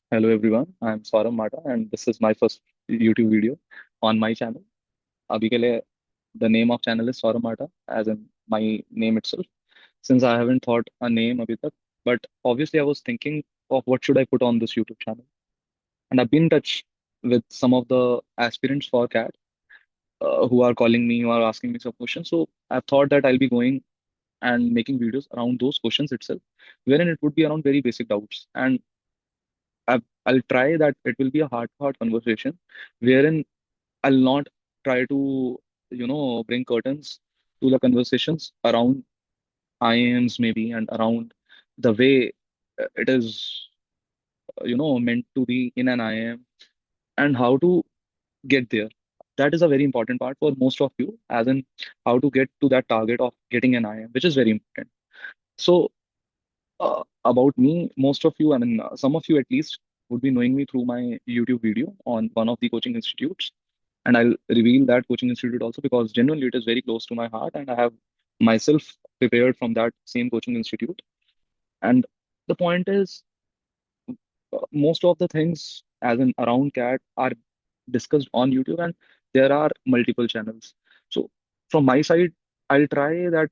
Hello everyone, I'm Saurabh Mata and this is my first YouTube video on my channel. अभी के लिए the name of channel is Saurabh Mata as in my name itself. Since I haven't thought a name abhi tak, but obviously I was thinking of what should I put on this YouTube channel. And I've been in touch with some of the aspirants for CAT who are calling me, who are asking me some questions. So I thought that I'll be going and making videos around those questions itself, wherein it would be around very basic doubts. And I'll try that it will be a heart-to-heart conversation wherein I'll not try to, bring curtains to the conversations around IIMs maybe and around the way it is, meant to be in an IIM and how to get there. That is a very important part for most of you, as in how to get to that target of getting an IIM, which is very important. So, about me, most of you, some of you at least, would be knowing me through my YouTube video on one of the coaching institutes. And I'll reveal that coaching institute also because genuinely it is very close to my heart, and I have myself prepared from that same coaching institute. And the point is, most of the things, as in around CAT, are discussed on YouTube, and there are multiple channels. So, from my side, I'll try that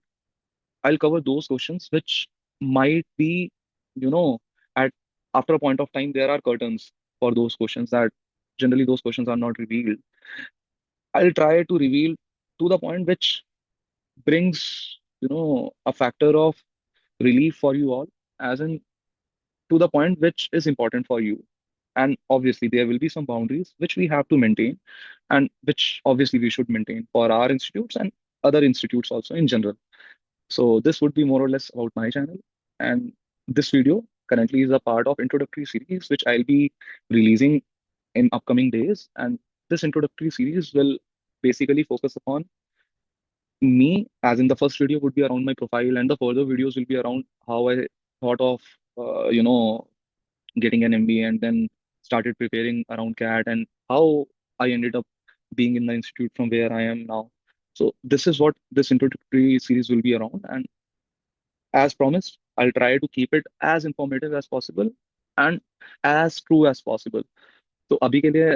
I'll cover those questions which might be, you know, at after a point of time, there are curtains for those questions that generally those questions are not revealed. I'll try to reveal to the point which brings, a factor of relief for you all, as in to the point which is important for you. And obviously, there will be some boundaries which we have to maintain, and which obviously we should maintain for our institutes and other institutes also in general. So this would be more or less about my channel. And this video currently is a part of introductory series, which I'll be releasing in upcoming days. And this introductory series will basically focus upon me, as in the first video would be around my profile, and the further videos will be around how I thought of, getting an MBA and then started preparing around CAT and how I ended up being in the institute from where I am now. So this is what this introductory series will be around. And as promised, I'll try to keep it as informative as possible and as true as possible. तो अभी के लिए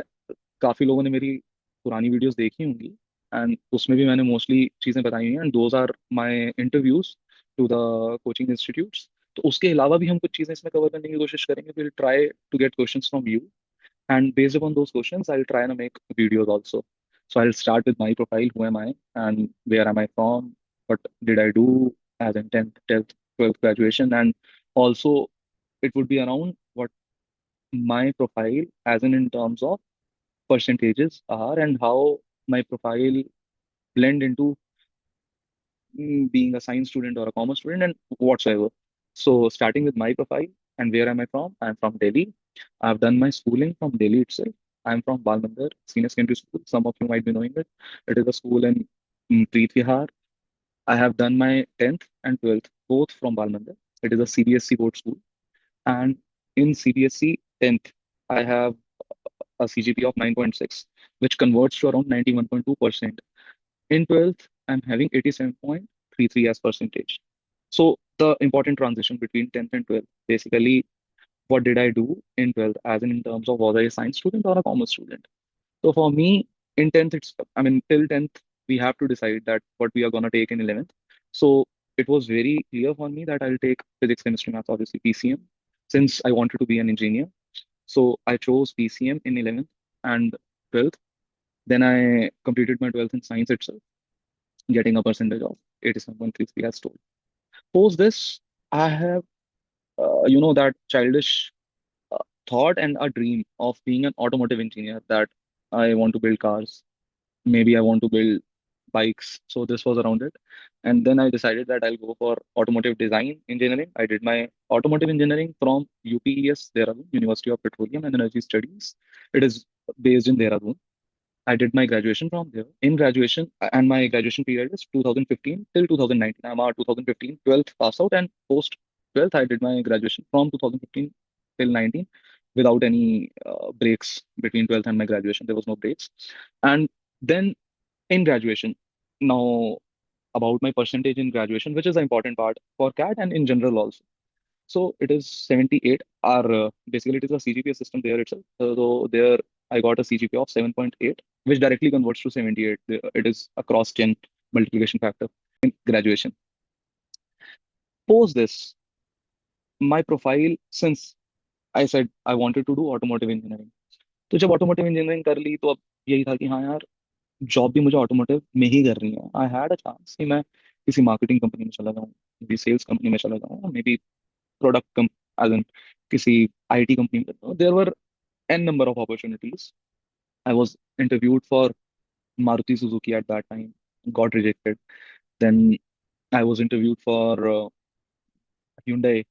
काफी लोगों ने मेरी पुरानी videos देखी होंगी एंड उसमें भी मैंने मोस्टली चीजें बताई हुई हैं and those are my interviews to the coaching institutes. तो उसके अलावा भी हम कुछ चीजें इसमें कवर करने की कोशिश करेंगे. Will try to get questions from you and based upon those questions I'll try and make videos also. So I'll start with my profile, who am I and where am I from, what did I do as in 10th 12th graduation, and also it would be around what my profile as in terms of percentages are and how my profile blend into being a science student or a commerce student and whatsoever. So starting with my profile and where am I from? I'm from Delhi. I've done my schooling from Delhi itself. I'm from Balmander Senior Secondary School. Some of you might be knowing it. It is a school in Preet Vihar. I have done my 10th and 12th both from Balmander. It is a CBSE board school. And in CBSE 10th, I have a CGP of 9.6, which converts to around 91.2%. In 12th, I'm having 87.33 as percentage. So the important transition between 10th and 12th, basically, what did I do in 12th, as in terms of was I a science student or a commerce student? So for me, in 10th, till 10th, we have to decide that what we are going to take in 11th. So it was very clear for me that I'll take physics, chemistry, maths, obviously PCM, since I wanted to be an engineer. So I chose PCM in 11th and 12th. Then I completed my 12th in science itself, getting a percentage of 87.33 as told. Post this, I have, that childish thought and a dream of being an automotive engineer, that I want to build cars. Maybe I want to build bikes. So this was around it. And then I decided that I'll go for automotive design engineering. I did my automotive engineering from UPES, Dehradun, University of Petroleum and Energy Studies. It is based in Dehradun. I did my graduation from there. In graduation, and my graduation period is 2015 till 2019. I'm a 2015 12th pass out, and post 12th, I did my graduation from 2015 till 19 without any breaks between 12th and my graduation. There was no breaks. And then in graduation, now about my percentage in graduation, which is the important part for CAT and in general also. So it is 78. Our basically it is a CGPA system there itself. So there I got a CGPA of 7.8, which directly converts to 78. It is a cross 10 multiplication factor in graduation. Post this, my profile, since I said I wanted to do automotive engineering. तो जब automotive engineering कर ली तो अब यही था कि हाँ यार, जॉब भी मुझे ऑटोमोटिव में ही करनी है. आई हैड अ चांस कि मैं किसी मार्केटिंग कंपनी में चला जाऊँ, मे बी सेल्स कंपनी में चला जाऊँ, मे बी प्रोडक्ट कम एज इन किसी आईटी कंपनी में. There were n number of opportunities. I was interviewed for Maruti Suzuki at that time, got rejected. Then I was interviewed for Hyundai.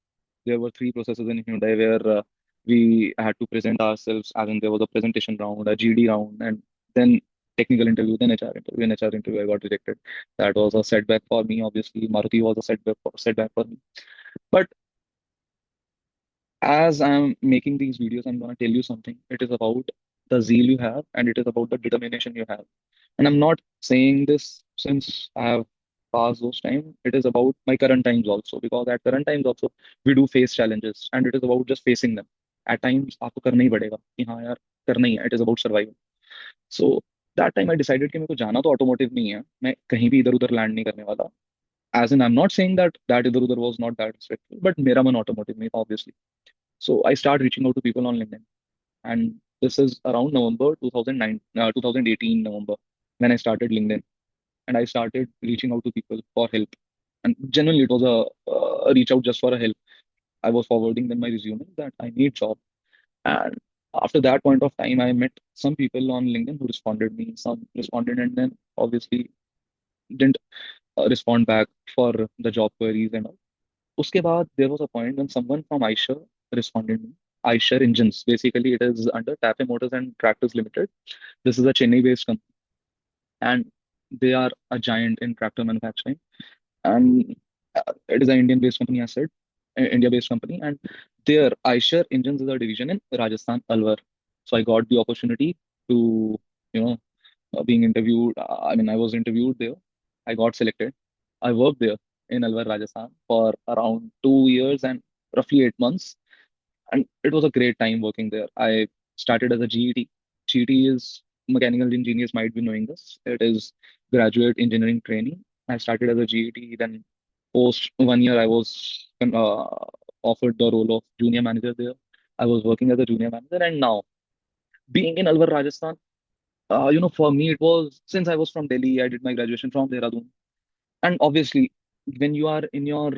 There were three processes in Hyundai where we had to present ourselves, as in there was a presentation round, a GD round, and then technical interview, then HR interview. In HR interview, I got rejected. That was a setback for me. Obviously, Maruti was a setback for me. But as I'm making these videos, I'm gonna tell you something. It is about the zeal you have, and it is about the determination you have. And I'm not saying this since I have passed those time. It is about my current times also, because at current times also we do face challenges, and it is about just facing them. At times आपको करना ही पड़ेगा कि हाँ यार, करना ही है. It is about survival. So that time I decided कि मेरे को जाना तो ऑटोमोटिव नहीं है. मैं कहीं भी इधर उधर लैंड नहीं करने वाला. As in, I'm not saying that इधर उधर was not that respectful, but मेरा मन ऑटोमोटिव में था obviously. So I start reaching out to people on LinkedIn, and this is around November 2009, 2018 November, when I started LinkedIn, and I started reaching out to people for help. And generally, it was a reach out just for a help. I was forwarding them my resume that I need job, and after that point of time, I met some people on LinkedIn who responded me. Some responded, and then obviously didn't respond back for the job queries and all. उसके बाद there was a point when someone from Eicher responded me. Eicher Engines, basically it is under TAFE Motors and Tractors Limited. This is a Chennai-based company, and they are a giant in tractor manufacturing. And it is an Indian-based company, as said, India-based company, and their Eicher Engines is a division in Rajasthan, Alwar. So I got the opportunity to, you know, being interviewed. I mean, I was interviewed there. I got selected. I worked there in Alwar, Rajasthan for around 2 years and roughly 8 months. And it was a great time working there. I started as a GET. GET is, mechanical engineers might be knowing this. It is graduate engineering training. I started as a GET. Then post 1 year, I was offered the role of junior manager there. I was working as a junior manager, and now being in Alwar, Rajasthan, for me, it was since I was from Delhi, I did my graduation from Dehradun. And obviously, when you are in your,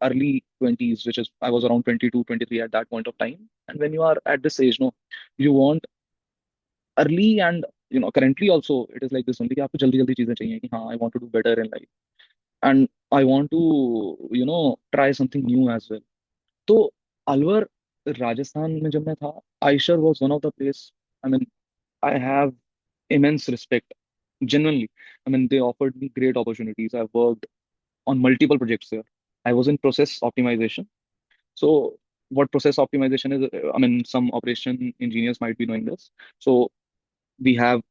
early 20s, which is, I was around 22, 23 at that point of time. And when you are at this age, no, you want early and, currently also, it is like this only, कि आपको जल्दी जल्दी चीजें चाहिए कि हाँ, I want to do better in life. And I want to, try something new as well. तो अलवर राजस्थान में जब मैं था, Eicher was one of the place. I mean, I have immense respect. Genuinely, I mean, they offered me great opportunities. I worked on multiple projects there. I was in process optimization. So, what process optimization is, I mean, some operation engineers might be knowing this. So, we have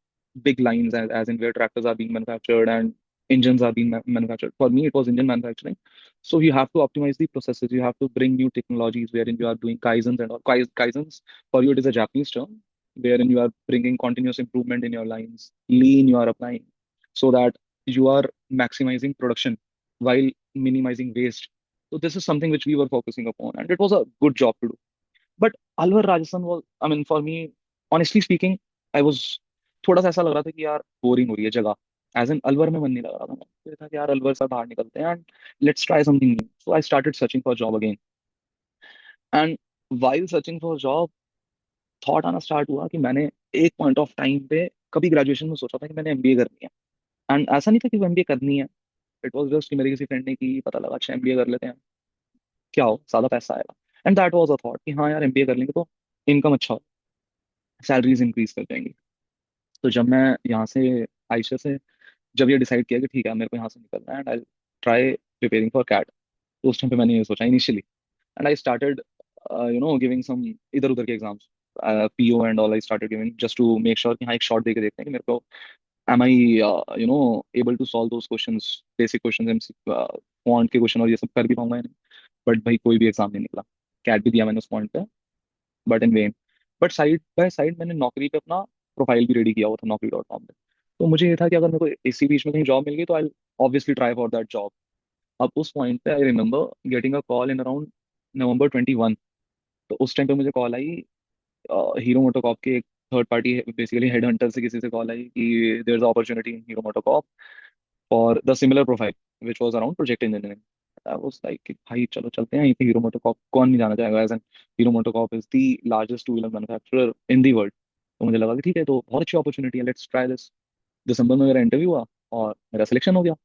big lines as in where tractors are being manufactured and engines are being manufactured. For me, it was engine manufacturing. So you have to optimize the processes. You have to bring new technologies wherein you are doing kaizens and all. Kaizens, for you, it is a Japanese term, wherein you are bringing continuous improvement in your lines. Lean you are applying so that you are maximizing production while minimizing waste. So this is something which we were focusing upon, and it was a good job to do. But Alwar Rajasthan was, I mean, for me, honestly speaking, I was थोड़ा सा ऐसा लग रहा था कि यार boring हो रही है जगह. एज इन अलवर में मन नहीं लग रहा था. मैं था कि यार अलवर से बाहर निकलते हैं and let's try something new. So I started searching for job again. And while searching for job, thought आना स्टार्ट हुआ कि मैंने एक पॉइंट ऑफ टाइम पे कभी ग्रेजुएशन में सोचा था कि मैंने एमबीए करनी है. एंड ऐसा नहीं था कि एमबीए करनी है. इट वॉज जस्ट कि मेरे किसी फ्रेंड ने की, पता लगा अच्छा एमबीए कर लेते हैं, क्या हो ज्यादा पैसा आएगा. And that was a thought कि हाँ यार एमबीए कर लेंगे तो इनकम अच्छा हो, सैलरीज इंक्रीज कर जाएंगी. तो जब मैं यहाँ से, आयशा से, जब ये डिसाइड किया कि ठीक है मेरे को यहाँ से निकलना है and I try preparing for CAT, तो उस टाइम पे मैंने ये सोचा initially. And I started giving some इधर उधर के exams, PO and all. I started giving just to make sure कि हाँ एक शॉट दे के देखते हैं कि मेरे को am I able to solve those questions, basic questions, MC quant के क्वेश्चन और ये सब कर भी पाऊंगा या नहीं. बट भाई कोई भी एग्जाम नहीं निकला। कैट भी दिया मैंने उस पॉइंट पे, but in when. But side by side मैंने नौकरी पे अपना प्रोफाइल भी रेडी किया हुआ था naukri.com पे। तो मुझे ये था कि अगर मेरे को इसी बीच में कहीं जॉब मिल गई तो I obviously try for that job. अब उस पॉइंट पे I remember getting a call in around November 21। तो उस टाइम पे मुझे कॉल आई हीरो मोटोकॉप के एक third party basically head hunter से किसी से कॉल आई कि there is opportunity in Hero MotoCorp for the similar profile which was around project engineering. I was like कि भाई चलो चलते हैं, यहीं पे हीरो मोटोकॉप कौन नहीं जाना चाहेगा, as an Hero MotoCorp is the largest two wheeler manufacturer in the world. तो मुझे लगा कि ठीक है, तो बहुत अच्छी अपॉर्चुनिटी है, लेट्स ट्राई दिस। दिसंबर में मेरा इंटरव्यू हुआ और मेरा सिलेक्शन हो गया।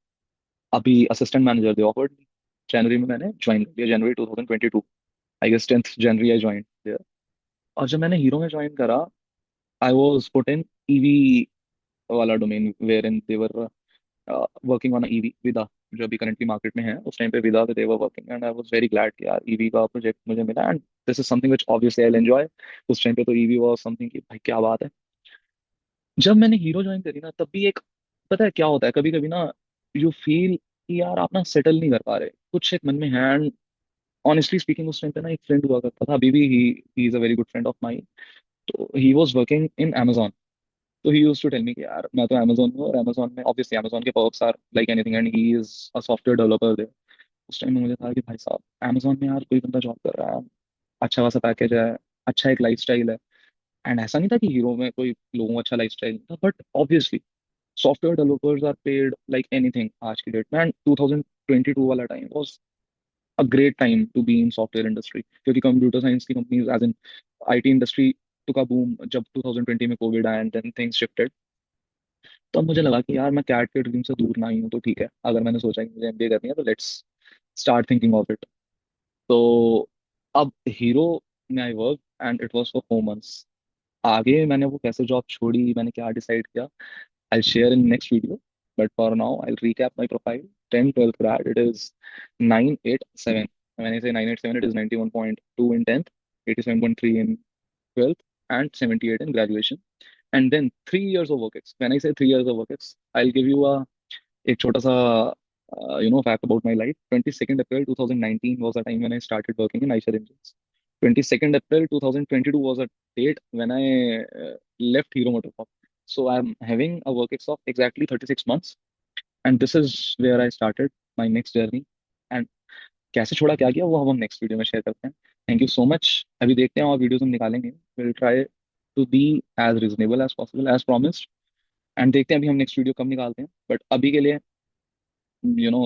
अभी असिस्टेंट मैनेजर दे ऑफर्ड। जनवरी में मैंने ज्वाइन कर लिया, जनवरी 2022। I guess 10th January I join there. और जब मैंने हीरो में ज्वाइन करा, I was put in EV वाला domain where in they were working on EV Vida, जो अभी करंटली मार्केट में है। उस टाइम पे विदा पे they were working and I was very glad कि यार ईवी का प्रोजेक्ट मुझे मिला and this is something which obviously I will enjoy. उस टाइम पे तो ईवी वाज समथिंग कि भाई क्या बात है। जब मैंने हीरो ज्वाइन करी ना, तब भी एक, पता है क्या होता है, कभी कभी ना यू फील कि यार आप ना सेटल नहीं कर पा रहे, कुछ एक मन में है। एंड ऑनेस्टली स्पीकिंग, उस टाइम पे ना एक फ्रेंड हुआ करता था, अभी भी he is a very good friend of mine. तो he was working in Amazon। तो he used to tell me कि यार मैं तो Amazon में हूँ, और Amazon में ऑब्वियसली Amazon के perks are like anything, and he is a software developer there. उस टाइम में मुझे था कि भाई साहब, Amazon में यार कोई बंदा जॉब कर रहा है, अच्छा खासा पैकेज है, अच्छा एक लाइफस्टाइल है। एंड ऐसा नहीं था कि हीरो में कोई लोगों को अच्छा लाइफस्टाइल था, but obviously software developers are paid like anything आज की डेट में। एंड 2022 वाला time was a great time to be in software industry, क्योंकि कंप्यूटर साइंस की companies as in IT industry का बूम जब 2020 में कोविड आया एंड देन थिंग्स शिफ्टेड। तब मुझे लगा कि यार मैं कैट के ड्रीम से दूर ना ही हूँ, तो ठीक है, अगर मैंने सोचा कि मुझे एमबीए करनी है तो let's start thinking of it. तो अब हीरो में I work and it was for 4 months. आगे मैंने वो कैसे जॉब छोड़ी, मैंने क्या डिसाइड किया, I'll share in next video. But for now, I'll recap my profile. 10, 12th grad, it is 987. When I say 987, it is 91.2 in 10th, 87.3 in 12th, and 78 in graduation. And then 3 years of Workex. When I say 3 years of Workex, I'll give you एक छोटा सा fact about my life. 22nd April 2019 was the time when I started working in Eicher Engines. 22nd April 2022 was a date when I left Hero MotoCorp. So I'm having a Workex of exactly 36 months, and this is where I started my next journey. And कैसे छोड़ा क्या किया वो हम next video में share करते हैं। Thank you so much. अभी देखते हैं और वीडियोस हम निकालेंगे, will try to be as reasonable as possible as promised. And देखते हैं अभी हम नेक्स्ट वीडियो कब निकालते हैं, बट अभी के लिए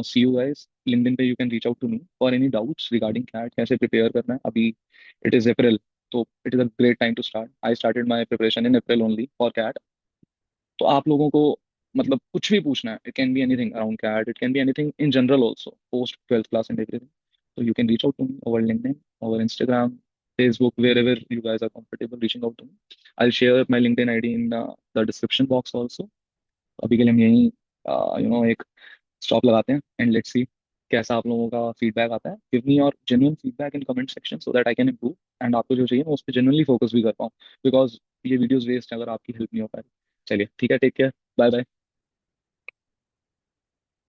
सी यू गाइस। लिंक्डइन पे you can reach out to me for any doubts regarding CAT, कैसे प्रिपेयर करना है। अभी इट इज अप्रैल, तो it is a great time to start. I started my preparation in April only for CAT. तो आप लोगों को मतलब कुछ भी पूछना है, it can be anything around CAT, it can be anything in general also post 12th class and everything. So you can reach out to me over LinkedIn, over Instagram, Facebook, wherever you guys are comfortable reaching out to me. I'll share my LinkedIn ID in the description box also. अभी के लिए हम यहीं एक stop लगाते हैं and let's see कैसा आप लोगों का फीडबैक आता है। Give me your genuine feedback in comment section so that I can improve, and आपको जो चाहिए मैं उस पर जेन्युइनली फोकस भी कर पाऊँ, बिकॉज ये वीडियोस वेस्ट है अगर आपकी हेल्प नहीं हो पाए। चलिए ठीक है, टेक केयर, बाय बाय।